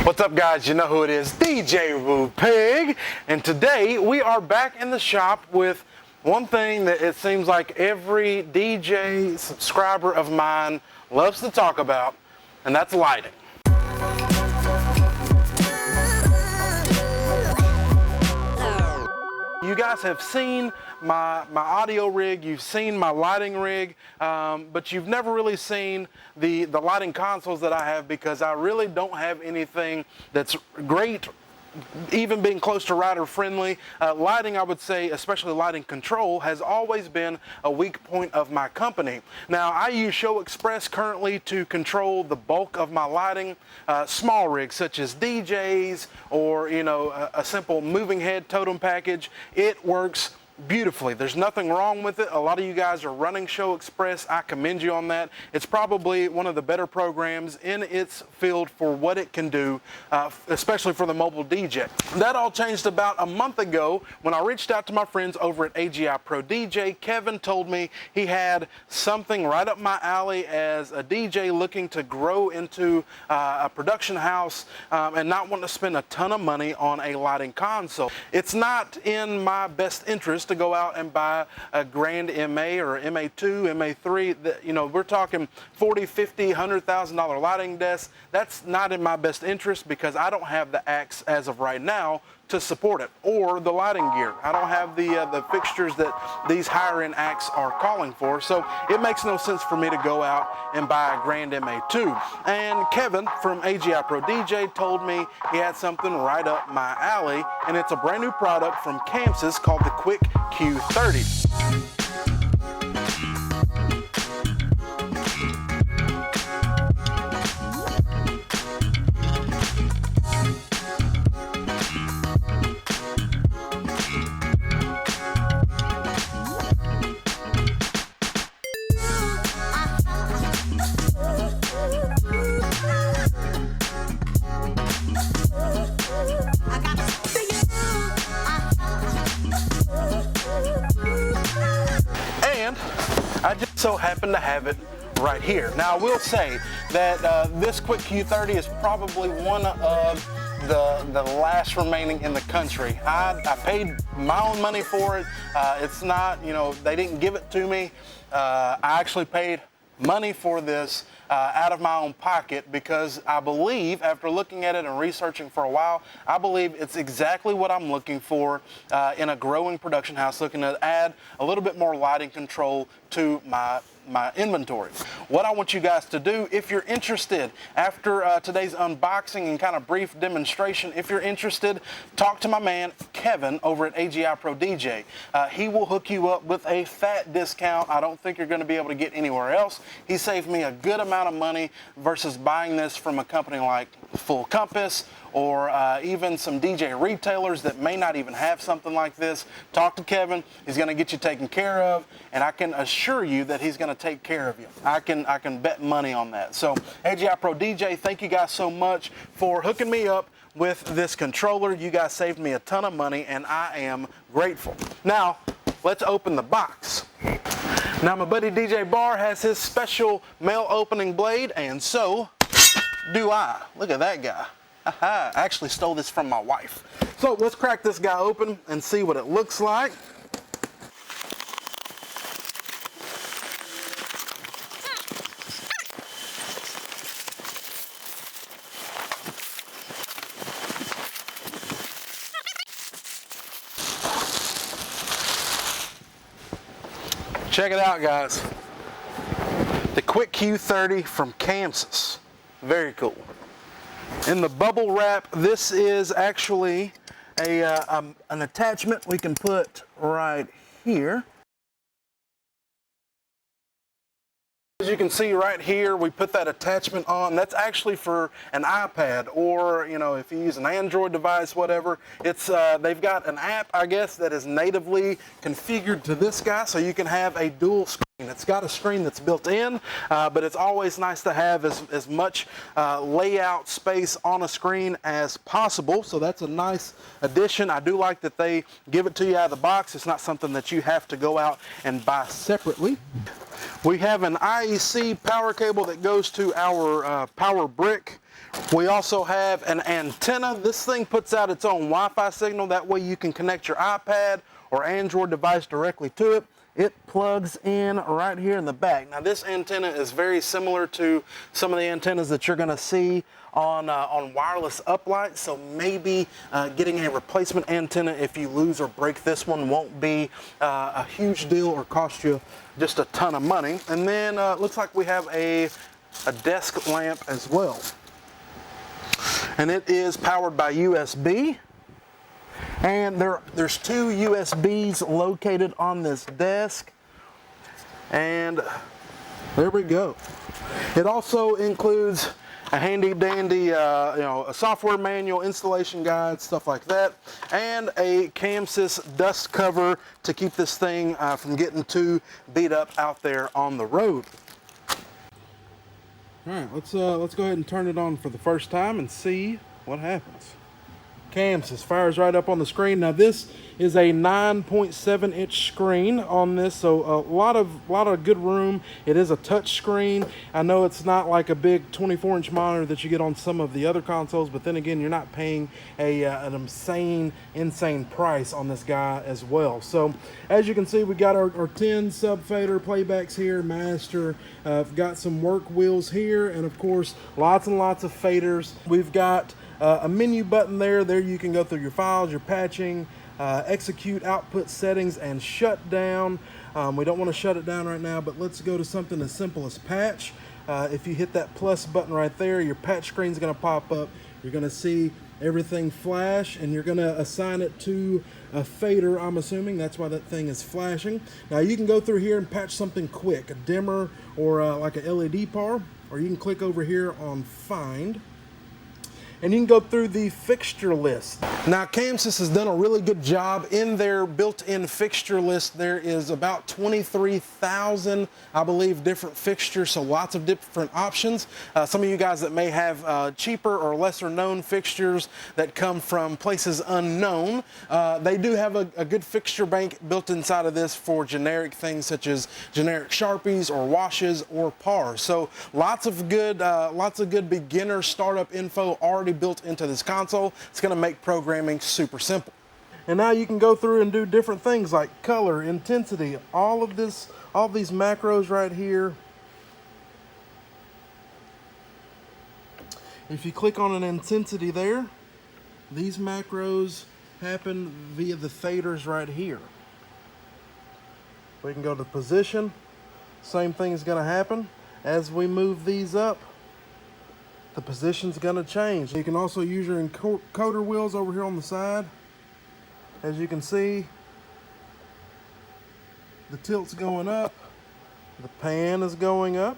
What's up, guys? You know who it is, djwoopig, and today we are back in the shop with one thing that it seems like every DJ subscriber of mine loves to talk about, and that's lighting. You guys have seen my audio rig, you've seen my lighting rig, but you've never really seen the lighting consoles that I have, because I really don't have anything that's great, even being close to rider friendly. Lighting, I would say, especially lighting control, has always been a weak point of my company. Now, I use Show Express currently to control the bulk of my lighting. Small rigs such as DJs or a simple moving head totem package, it works beautifully. There's nothing wrong with it. A lot of you guys are running Show Express. I commend you on that. It's probably one of the better programs in its field for what it can do, especially for the mobile DJ. That all changed about a month ago when I reached out to my friends over at AGI Pro DJ. Kevin told me he had something right up my alley as a DJ looking to grow into a production house and not wanting to spend a ton of money on a lighting console. It's not in my best interest to go out and buy a grand MA or MA2, MA3. We're talking $40,000, $50,000, $100,000 lighting desks. That's not in my best interest because I don't have the axe as of right now to support it, or the lighting gear. I don't have the fixtures that these higher end acts are calling for, so it makes no sense for me to go out and buy a grand MA2. And Kevin from AGI Pro DJ told me he had something right up my alley, and it's a brand new product from Chamsys called the QuickQ 30. I just so happen to have it right here. Now, I will say that this QuickQ 30 is probably one of the last remaining in the country. I paid my own money for it. It's not, they didn't give it to me. I actually paid money for this out of my own pocket because I believe, after looking at it and researching for a while, I believe it's exactly what I'm looking for in a growing production house, looking to add a little bit more lighting control to my inventory. What I want you guys to do, if you're interested, after today's unboxing and kind of brief demonstration, if you're interested, talk to my man Kevin over at AGI Pro DJ. He will hook you up with a fat discount. I don't think you're going to be able to get anywhere else. He saved me a good amount of money versus buying this from a company like Full Compass or even some DJ retailers that may not even have something like this. Talk to Kevin. He's going to get you taken care of, and I can assure you that he's going to take care of you. I can bet money on that. So AGI Pro DJ, thank you guys so much for hooking me up with this controller. You guys saved me a ton of money, and I am grateful. Now, let's open the box. Now, my buddy DJ Barr has his special mail opening blade, and so do I. Look at that guy. I actually stole this from my wife. So let's crack this guy open and see what it looks like. Check it out, guys. The QuickQ 30 from Chamsys. Very cool. In the bubble wrap, this is actually an attachment we can put right here. As you can see right here, we put that attachment on. That's actually for an iPad, or if you use an Android device, whatever. It's they've got an app, I guess, that is natively configured to this guy, so you can have a dual screen It's got a screen that's built in, but it's always nice to have as much layout space on a screen as possible. So that's a nice addition. I do like that they give it to you out of the box. It's not something that you have to go out and buy separately. We have an IEC power cable that goes to our power brick. We also have an antenna. This thing puts out its own Wi-Fi signal. That way you can connect your iPad or Android device directly to it. It plugs in right here in the back. Now this antenna is very similar to some of the antennas that you're going to see on wireless uplights, so maybe getting a replacement antenna if you lose or break this one won't be a huge deal or cost you just a ton of money. And then looks like we have a desk lamp as well. And it is powered by USB. And there's two USBs located on this desk, and there we go. It also includes a handy dandy a software manual, installation guide, stuff like that, and a Chamsys dust cover to keep this thing from getting too beat up out there on the road. All right, let's go ahead and turn it on for the first time and see what happens. Chamsys fires right up on the screen. Now this is a 9.7 inch screen on this, so a lot of good room. It is a touch screen. I know it's not like a big 24-inch monitor that you get on some of the other consoles, but then again, you're not paying an insane price on this guy as well. So as you can see, we got our 10 sub fader playbacks here, master. I've got some work wheels here, and of course lots and lots of faders. We've got a menu button there. There you can go through your files, your patching, execute output settings, and shut down. We don't want to shut it down right now, but let's go to something as simple as patch. If you hit that plus button right there, your patch screen is going to pop up. You're going to see everything flash, and you're going to assign it to a fader, I'm assuming. That's why that thing is flashing. Now you can go through here and patch something quick, a dimmer or like a LED bar, or you can click over here on Find, and you can go through the fixture list. Now Chamsys has done a really good job in their built-in fixture list. There is about 23,000, I believe, different fixtures, so lots of different options. Some of you guys that may have cheaper or lesser known fixtures that come from places unknown, they do have a good fixture bank built inside of this for generic things such as generic Sharpies or washes or pars. So lots of good beginner startup info already built into this console. It's going to make programming super simple. And now you can go through and do different things like color, intensity, all these macros right here. If you click on an intensity there, these macros happen via the faders right here. We can go to position. Same thing is going to happen. As we move these up, the position's going to change. You can also use your encoder wheels over here on the side. As you can see, the tilt's going up, the pan is going up.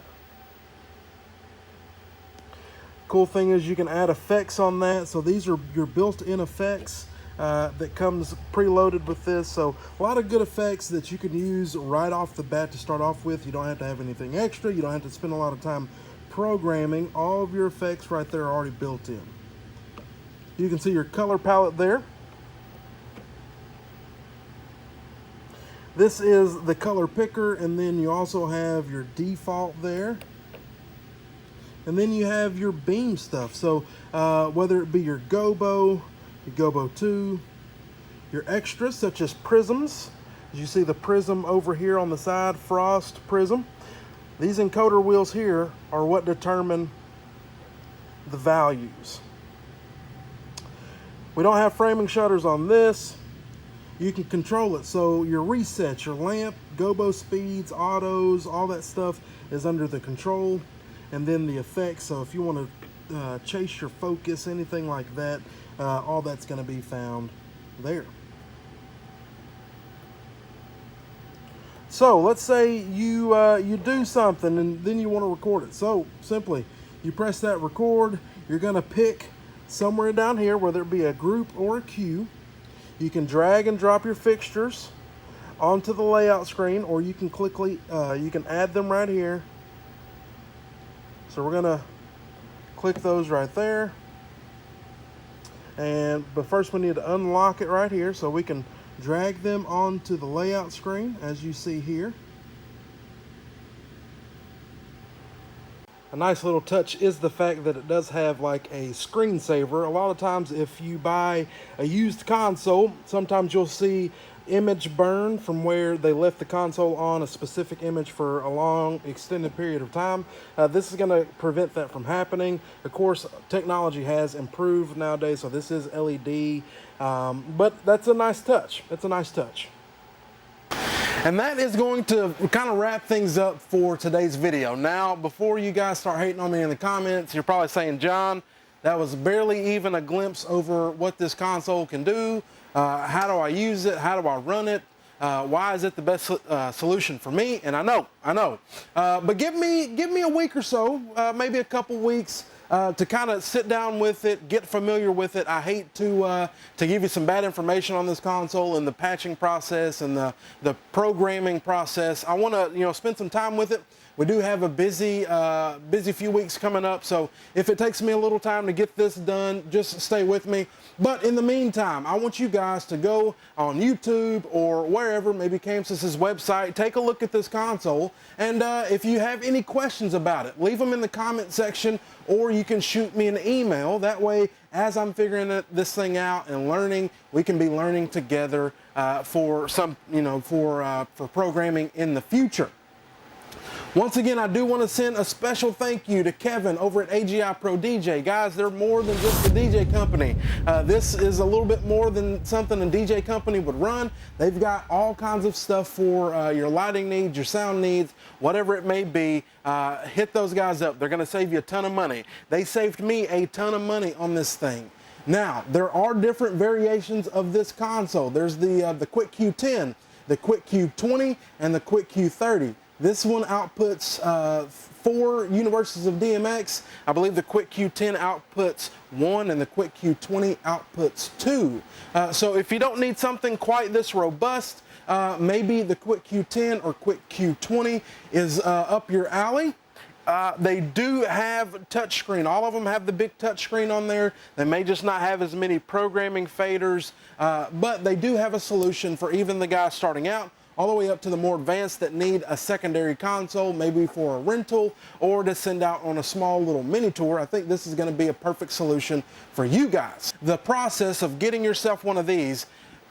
Cool thing is you can add effects on that. So these are your built-in effects that comes preloaded with this. So a lot of good effects that you can use right off the bat to start off with. You don't have to have anything extra. You don't have to spend a lot of time programming. All of your effects right there are already built in. You can see your color palette there. This is the color picker, and then you also have your default there. And then you have your beam stuff. So whether it be your gobo, your gobo 2, your extras such as prisms. As you see the prism over here on the side, frost prism. These encoder wheels here are what determine the values. We don't have framing shutters on this. You can control it. So your resets, your lamp, gobo speeds, autos, all that stuff is under the control. And then the effects. So if you want to chase your focus, anything like that, all that's going to be found there. So let's say you do something and then you want to record it. So simply, you press that record. You're going to pick somewhere down here, whether it be a group or a queue. You can drag and drop your fixtures. onto the layout screen, or you can you can add them right here. So we're gonna click those right there. But first we need to unlock it right here so we can drag them onto the layout screen, as you see here. A nice little touch is the fact that it does have like a screensaver. A lot of times if you buy a used console, sometimes you'll see image burn from where they left the console on a specific image for a long extended period of time. This is going to prevent that from happening. Of course, technology has improved nowadays, so this is LED, but that's a nice touch. It's a nice touch. And that is going to kind of wrap things up for today's video. Now, before you guys start hating on me in the comments, you're probably saying, John, that was barely even a glimpse over what this console can do. How do I use it? How do I run it? Why is it the best solution for me? And I know. But give me a week or so, maybe a couple weeks, to kind of sit down with it, get familiar with it. I hate to give you some bad information on this console and the patching process and the programming process. I want to spend some time with it. We do have a busy few weeks coming up, so if it takes me a little time to get this done, just stay with me. But in the meantime, I want you guys to go on YouTube or wherever, maybe Chamsys' website, take a look at this console, and if you have any questions about it, leave them in the comment section, or you can shoot me an email. That way, as I'm figuring this thing out and learning, we can be learning together for programming in the future. Once again, I do want to send a special thank you to Kevin over at AGI Pro DJ. Guys, they're more than just a DJ company. This is a little bit more than something a DJ company would run. They've got all kinds of stuff for your lighting needs, your sound needs, whatever it may be. Hit those guys up. They're going to save you a ton of money. They saved me a ton of money on this thing. Now, there are different variations of this console. There's the QuickQ 10, the QuickQ 20, and the QuickQ 30. This one outputs 4 universes of DMX. I believe the QuickQ 10 outputs 1 and the QuickQ 20 outputs 2. So if you don't need something quite this robust, maybe the QuickQ 10 or QuickQ 20 is up your alley. They do have touchscreen. All of them have the big touchscreen on there. They may just not have as many programming faders, but they do have a solution for even the guys starting out, all the way up to the more advanced that need a secondary console, maybe for a rental or to send out on a small little mini tour. I think this is going to be a perfect solution for you guys. The process of getting yourself one of these,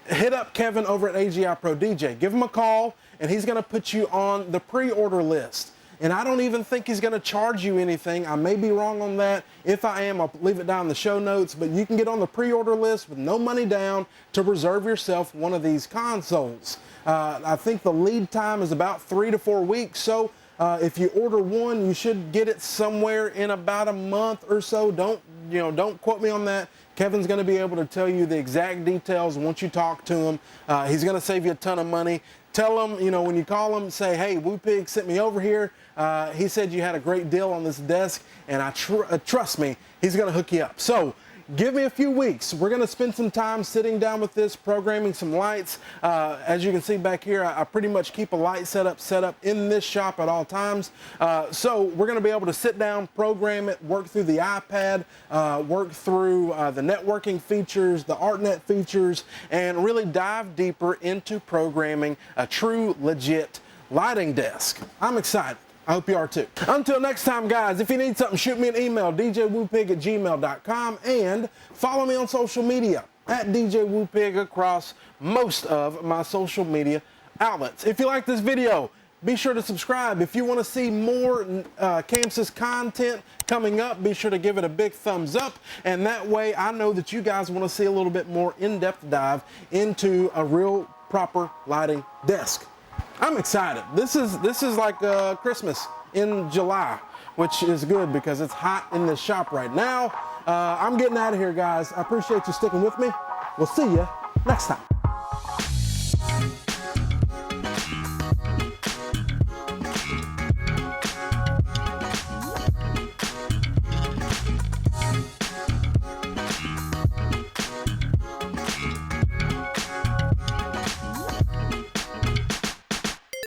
hit up Kevin over at AGI Pro DJ. Give him a call, and he's going to put you on the pre-order list. And I don't even think he's going to charge you anything. I may be wrong on that. If I am, I'll leave it down in the show notes. But you can get on the pre-order list with no money down to reserve yourself one of these consoles. I think the lead time is about 3 to 4 weeks. So if you order one, you should get it somewhere in about a month or so. Don't quote me on that. Kevin's going to be able to tell you the exact details once you talk to him. He's going to save you a ton of money. Tell him, when you call him, say, hey, Woopig sent me over here. He said you had a great deal on this desk, and trust me, he's going to hook you up. So give me a few weeks. We're going to spend some time sitting down with this, programming some lights. As you can see back here, I pretty much keep a light setup in this shop at all times. So we're going to be able to sit down, program it, work through the iPad, work through the networking features, the ArtNet features, and really dive deeper into programming a true, legit lighting desk. I'm excited. I hope you are too. Until next time, guys, if you need something, shoot me an email, djwoopig@gmail.com, and follow me on social media at djwoopig across most of my social media outlets. If you like this video, be sure to subscribe. If you want to see more Chamsys content coming up, be sure to give it a big thumbs up, and that way I know that you guys want to see a little bit more in-depth dive into a real proper lighting desk. I'm excited. This is like Christmas in July, which is good because it's hot in the shop right now. I'm getting out of here, guys. I appreciate you sticking with me. We'll see you next time.